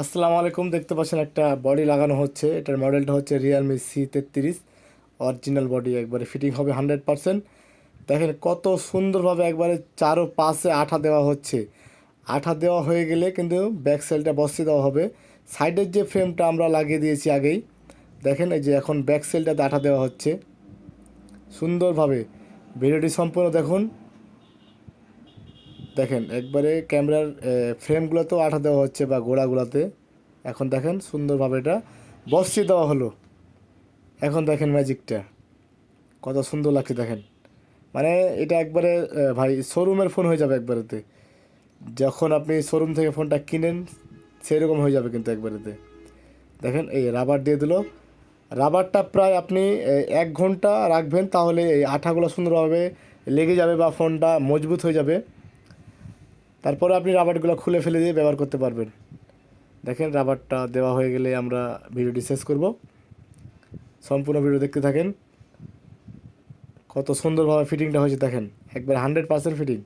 আসসালামু আলাইকুম, দেখতে পাচ্ছেন একটা বডি লাগানো হচ্ছে। এটার মডেলটা হচ্ছে Realme C33। অরিজিনাল বডি, একবারে ফিটিং হবে 100%। দেখেন কত সুন্দরভাবে একবারে চারো পাশে আঠা দেওয়া হচ্ছে। আঠা দেওয়া হয়ে গেলে কিন্তু ব্যাক সাইডটা বসিয়ে দেওয়া হবে। সাইডের যে ফ্রেমটা আমরা লাগিয়ে দিয়েছি আগেই, দেখেন এই যে এখন ব্যাক সাইডটাতে আঠা দেওয়া হচ্ছে সুন্দরভাবে। ভিডিওটি সম্পূর্ণ দেখুন। দেখেন একবারে ক্যামেরার ফ্রেমগুলোতেও আঠা দেওয়া হচ্ছে বা গোড়াগুলোতে। এখন দেখেন সুন্দরভাবে এটা বসিয়ে দেওয়া হলো। এখন দেখেন ম্যাজিকটা কত সুন্দর লাগছে দেখেন। মানে এটা একবারে ভাই শোরুমের ফোন হয়ে যাবে একবারেতে। যখন আপনি শোরুম থেকে ফোনটা কিনেন সেরকম হয়ে যাবে কিন্তু একবারেতে। দেখেন এই রাবার দিয়ে দিল। রাবারটা প্রায় আপনি 1 ঘন্টা রাখবেন, তাহলে এই আঠাগুলো সুন্দরভাবে লেগে যাবে বা ফোনটা মজবুত হয়ে যাবে। তারপরে আপনি রাবারগুলো খুলে ফেলে দিয়ে ব্যবহার করতে পারবেন। দেখেন রাবারটা দেওয়া হয়ে গেলে আমরা ভিডিওটি শেষ করব। সম্পূর্ণ ভিডিও দেখতে থাকেন। কত সুন্দরভাবে ফিটিংটা হয়েছে দেখেন, একবার 100% ফিটিং।